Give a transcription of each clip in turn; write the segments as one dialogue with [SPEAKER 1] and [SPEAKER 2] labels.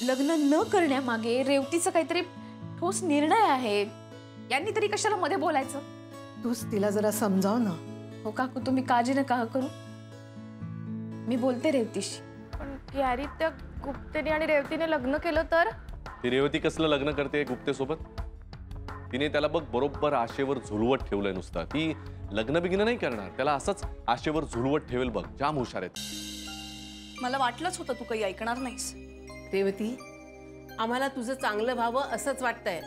[SPEAKER 1] लग्न न करण्यामागे रेवतीचा काहीतरी ठोस निर्णय आहे, यांनी तरी कशाला मध्ये बोलायचं?
[SPEAKER 2] तूच तिला जरा समजाव ना.
[SPEAKER 1] हो काकू, तुम्ही काळजी नका करू, मी बोलते रेवतीशी.
[SPEAKER 3] पण यारी त्या गुप्तेने आणि रेवतीने लग्न केलं तर?
[SPEAKER 4] ती रेवती कसलं लग्न करते गुप्तेसोबत? तिने त्याला बघ बरोबर आशेवर झुलवत ठेवलंय नुसतं. ती लग्न बिग्न नाही करणार, त्याला असंच आशेवर झुलवत ठेवेल बघ. जाम हुशार आहेत.
[SPEAKER 5] मला वाटलंच होतं तू काही ऐकणार नाहीस.
[SPEAKER 6] रेवती, आम्हाला तुझं चांगलं व्हावं असंच वाटतंय.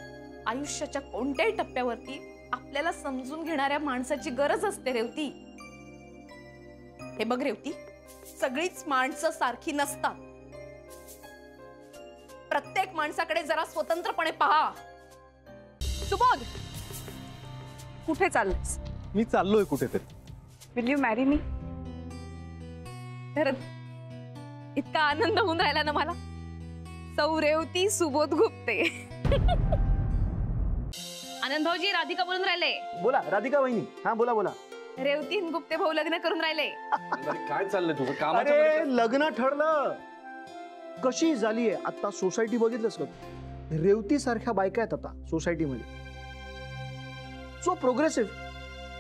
[SPEAKER 1] आयुष्याच्या कोणत्याही टप्प्यावरती आपल्याला समजून घेणाऱ्या माणसाची गरज असते रेवती.
[SPEAKER 5] हे बघ रेवती, सगळीच माणसं सारखी नसतात. प्रत्येक माणसाकडे जरा स्वतंत्रपणे पहा. सुबोध, कुठे चाललेस?
[SPEAKER 7] मी चाललोय कुठेतरी.
[SPEAKER 5] Will you marry me?
[SPEAKER 1] खरंच इतका आनंद होऊन राहिला ना मला. सौ रेवती सुबोध गुप्ते. आनंद भाऊजी, राधिका बोलून राहिले.
[SPEAKER 7] बोला राधिका वहिनी. हा बोला बोला.
[SPEAKER 1] रेवती गुप्ते भाऊ लग्न करून राहिले.
[SPEAKER 4] काय चाललंय तुझं कामाचं?
[SPEAKER 7] अरे लग्न ठरलं. कशी झालीये आता सोसायटी बघितलंस का? रेवती सारख्या बायका आहेत आता सोसायटीमध्ये. So progressive.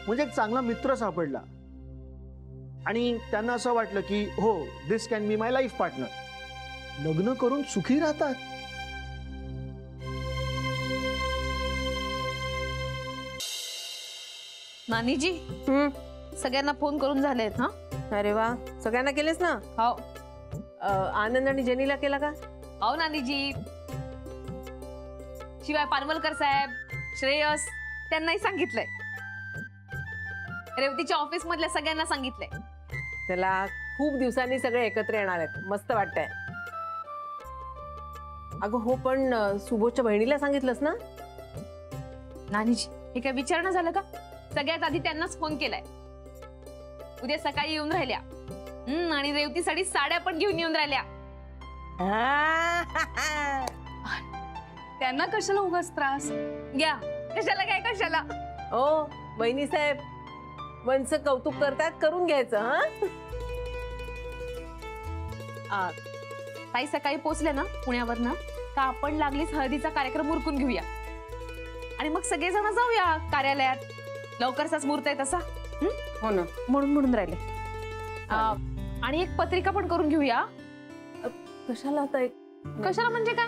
[SPEAKER 7] म्हणजे एक चांगला मित्र सापडला आणि त्यांना असं वाटलं की हो, this can be my life partner. लग्न करून सुखी राहतात.
[SPEAKER 1] नानीजी, सगळ्यांना फोन करून झालेत. हा,
[SPEAKER 6] अरे वा, सगळ्यांना केलेस ना?
[SPEAKER 1] हो.
[SPEAKER 6] आनंद आणि जेनीला केला का?
[SPEAKER 1] हो नानीजी. शिवाय पानवलकर साहेब, श्रेयस, त्यांनाही सांगितलंय. रेवतीच्या ऑफिस मधल्या सगळ्यांना सांगितलंय.
[SPEAKER 6] त्याला खूप दिवसांनी सगळे एकत्र येणार आहेत. मस्त वाटतंय. अगं हो, पण सुबोधच्या बहिणीला सांगितलंस ना?
[SPEAKER 1] नानीजी, हे काय विचारणं झालं का? सगळ्यात आधी त्यांनाच फोन केलाय. उद्या सकाळी येऊन राहिल्या. आणि रेवतीसाठी साड्या पण घेऊन येऊन राहिल्या. त्यांना कशाला उगाच त्रास घ्या. कशाला काय कशाला?
[SPEAKER 6] ओ बहिणी साहेब, वंच कौतुक करतात, करून घ्यायचं. हा,
[SPEAKER 1] ताई सकाळी पोचले ना पुण्यावरनं का आपण लागलीच हळदीचा कार्यक्रम उरकून घेऊया आणि मग सगळेजण जाऊया कार्यालयात. लवकरचाच मुहूर्त आहे तसा.
[SPEAKER 6] हो ना,
[SPEAKER 1] म्हणून राहिले. आणि एक पत्रिका पण करून घेऊया.
[SPEAKER 6] कशाला आता?
[SPEAKER 1] कशाला म्हणजे काय?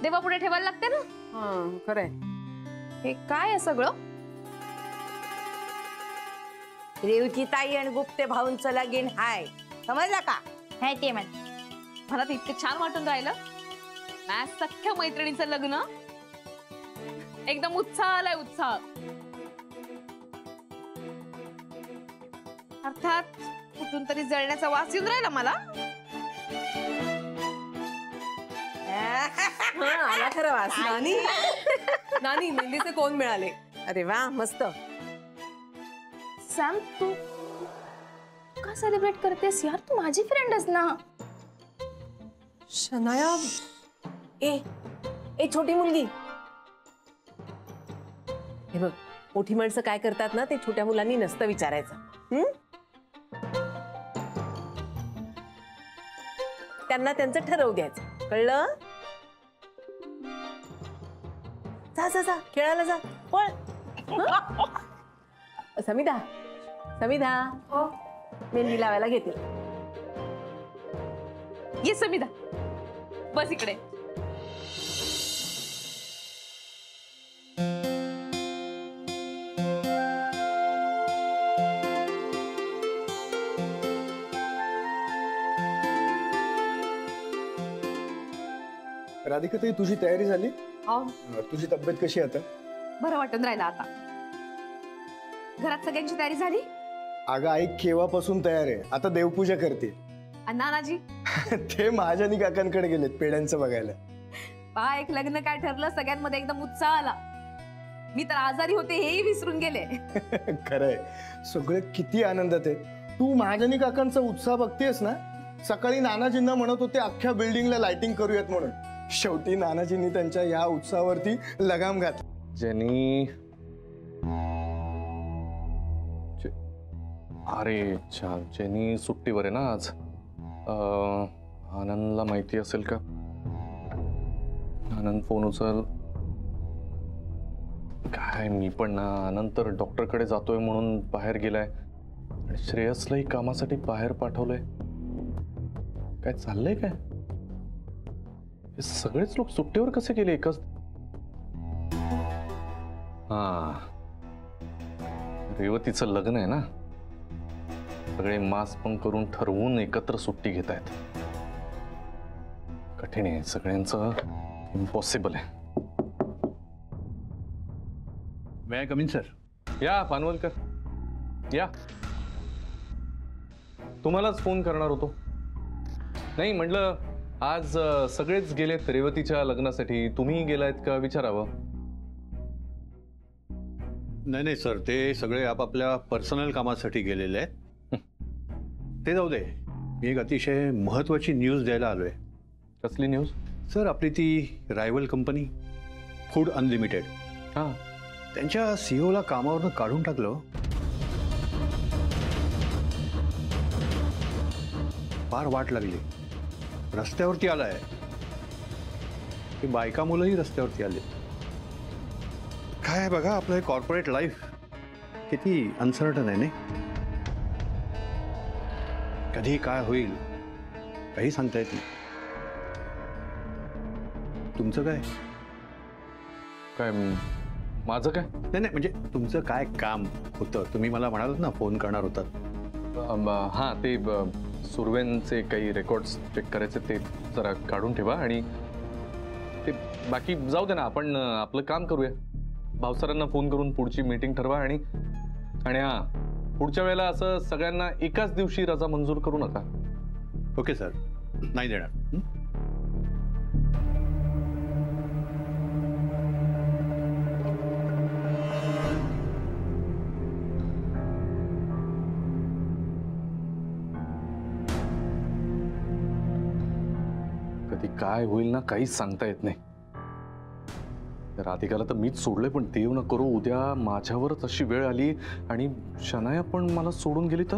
[SPEAKER 1] देवापुढे ठेवायला लागते ना.
[SPEAKER 6] हा, खरंय.
[SPEAKER 1] हे काय आहे सगळं?
[SPEAKER 8] रेवती ताई आणि गुप्ते भाऊंचं लगीन हाय, समजला का?
[SPEAKER 1] हाय ते मला तर इतकं छान वाटून राहिलं. माझ्या सख्ख्या मैत्रिणीचं लग्न. एकदम उत्साह आलाय, उत्साह. अर्थात कुठून तरी जळण्याचा वास येऊन राहिला मला.
[SPEAKER 6] आला खरं वास. नानी, नानी मेहंदीचे कोण मिळाले? अरे वा, मस्त.
[SPEAKER 3] सॅम, तू का सेलिब्रेट करतेस यार? तू माझी फ्रेंडच ना.
[SPEAKER 6] शनाया, ए छोटी मुलगी, हे बघ, मोठी माणसं काय करतात ना ते छोट्या मुलांनी नसतं विचारायचं. त्यांना त्यांचं ठरवू द्यायचं, कळलं? जा जा जा, खेळायला जा, पळ. समिधा, समिधा, मेहंदी लावायला घेते.
[SPEAKER 1] ये समिधा, बस इकडे.
[SPEAKER 7] राधिका ताई, तुझी तयारी झाली?
[SPEAKER 1] हो.
[SPEAKER 7] तुझी तब्येत कशी आता?
[SPEAKER 1] बरं वाटून राहिलं आता. घरात सगळ्यांची तयारी झाली?
[SPEAKER 7] अगं आई केव्हापासून तयार आहे. आता देवपूजा करते.
[SPEAKER 1] नानाजी
[SPEAKER 7] ते महाजनी काकांकडे गेलेत पेड्यांचं बघायला.
[SPEAKER 1] पहा, एक लग्न काय ठरलं, सगळ्यांमध्ये एकदम उत्साह आला. मी तर आजारी होते हेही विसरून गेले.
[SPEAKER 7] खरंय, सगळे किती आनंदात आहेत. तू महाजनी काकांचा उत्साह बघतेस ना. सकाळी नानाजींना म्हणत होते अख्ख्या बिल्डिंगला लाइटिंग करूयात म्हणून. शेवटी नानाजींनी त्यांच्या या उत्साहावरती लगाम घातला.
[SPEAKER 4] जेनी, अरे जेनी सुट्टीवर आहे ना आज. आनंदला माहिती असेल का? आनंद फोन उचल. काय मी पण ना, आनंद तर डॉक्टरकडे जातोय म्हणून बाहेर गेलाय आणि श्रेयसलाही कामासाठी बाहेर पाठवलंय. काय चाललंय काय? हे सगळेच लोक सुट्टीवर कसे गेले एकच? हा, रेवतीचं लग्न आहे ना, सगळे मास पण करून ठरवून एकत्र सुट्टी घेत आहेत. कठीण आहे सगळ्यांचं, इम्पॉसिबल आहे.
[SPEAKER 9] मे आय कम इन सर?
[SPEAKER 4] या पानवलकर या. तुम्हालाच फोन करणार होतो. नाही म्हटलं आज सगळेच गेलेत रेवतीच्या लग्नासाठी, तुम्ही गेलायत का विचारावं.
[SPEAKER 9] नाही नाही सर, ते सगळे आपापल्या पर्सनल कामासाठी गेलेले आहेत. ते जाऊ दे, मी एक अतिशय महत्वाची न्यूज द्यायला आलोय.
[SPEAKER 4] कसली न्यूज?
[SPEAKER 9] सर, आपली ती रायव्हल कंपनी फूड अनलिमिटेड,
[SPEAKER 4] हां,
[SPEAKER 9] त्यांच्या सीईओला कामावरनं काढून टाकलं. फार वाट लागली. रस्त्यावरती आलाय. ते बायका मुलंही रस्त्यावरती आले. काय बघा, आपलं हे कॉर्पोरेट लाईफ किती अनसर्टन आहे नाही. कधी काय होईल काही सांगता येत नाही. तुमचं काय?
[SPEAKER 4] काय माझं काय?
[SPEAKER 9] नाही नाही, म्हणजे तुमचं काय काम होतं? तुम्ही मला म्हणालात ना फोन करणार होतात.
[SPEAKER 4] हां, ते सुरवेंचे काही रेकॉर्ड्स चेक करायचे, ते जरा काढून ठेवा आणि ते बाकी जाऊ दे ना, आपण आपलं काम करूया. भावसरांना फोन करून पुढची मीटिंग ठरवा आणि हां, पुढच्या वेळेला असं सगळ्यांना एकाच दिवशी रजा मंजूर करू नका.
[SPEAKER 9] ओके सर, नाही देणार.
[SPEAKER 4] कधी काय होईल ना, काहीच सांगता येत नाही. राधिकाला तर मीच सोडलंय, पण देव न करो उद्या माझ्यावरच अशी वेळ आली आणि शनाया पण मला सोडून गेली तर.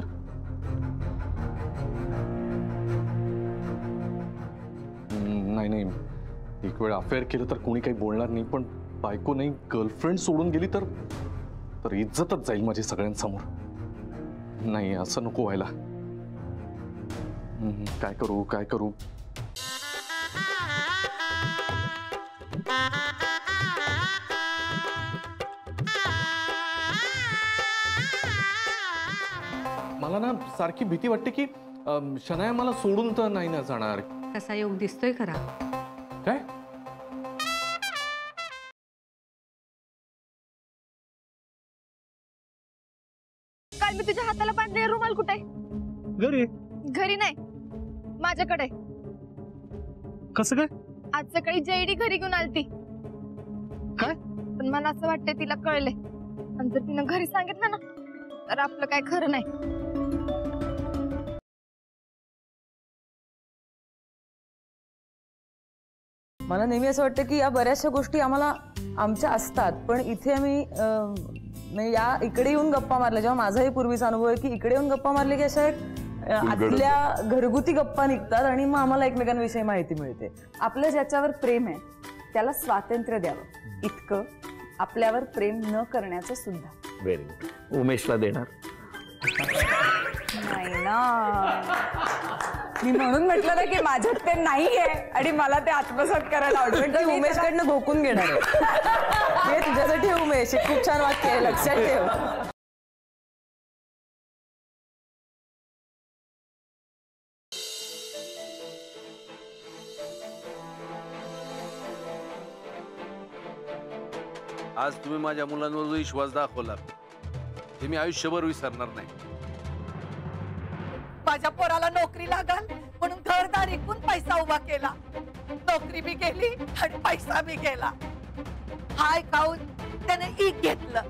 [SPEAKER 4] नाही नाही, एक वेळ अफेअर केलं तर कोणी काही बोलणार नाही, पण बायको नाही गर्लफ्रेंड सोडून गेली तर इज्जतच जाईल माझी सगळ्यांसमोर. नाही, असं नको व्हायला. काय करू काय करू? मला ना सारखी भीती वाटते की शनाया मला सोडून तर नाही ना जाणार.
[SPEAKER 10] कसा योग दिसतोय खरा.
[SPEAKER 4] काय?
[SPEAKER 3] काल मी तुझ्या हाताला बांधलेला रुमाल कुठे?
[SPEAKER 7] घरी.
[SPEAKER 3] घरी नाही, माझ्याकडे.
[SPEAKER 7] कसं काय?
[SPEAKER 3] आज सकाळी जयडी घरी घेऊन आलती.
[SPEAKER 7] काय?
[SPEAKER 3] पण मला असं वाटतंय तिला कळले, आणि जर तिनं घरी सांगितलं ना तर आपलं काय खरं नाही.
[SPEAKER 11] मला नेहमी असं वाटतं की या बऱ्याचशा गोष्टी आम्हाला आमच्या असतात, पण इथे आम्ही या इकडे येऊन गप्पा मारल्या, जेव्हा माझाही पूर्वीचा अनुभव आहे की इकडे येऊन गप्पा मारले की अशा आतल्या घरगुती गप्पा निघतात आणि मग आम्हाला एकमेकांविषयी माहिती मिळते.
[SPEAKER 5] आपलं ज्याच्यावर प्रेम आहे त्याला स्वातंत्र्य द्यावं, इतकं आपल्यावर प्रेम न करण्याचं सुद्धा.
[SPEAKER 7] Very good. उमेशला देणार
[SPEAKER 5] नाही ना, मी म्हणून म्हटलं ना की माझ्यात ते नाहीये आणि मला ते आत्मसात करायला आवडतं.
[SPEAKER 11] की उमेशकडनं घोकून घेणार आहे. हे तुझ्यासाठी उमेश, खूप छान वाक्य आहे, लक्षात ठेव.
[SPEAKER 12] आज तुम्ही माझ्या मुलांवर जो विश्वास दाखवला ते मी आयुष्यभर विसरणार नाही.
[SPEAKER 6] माझ्या पोराला नोकरी लागाल म्हणून घरदार विकून पैसा उभा केला. नोकरी बी गेली आणि पैसा बी गेला. हाय खाऊन त्याने ईक घेतलं.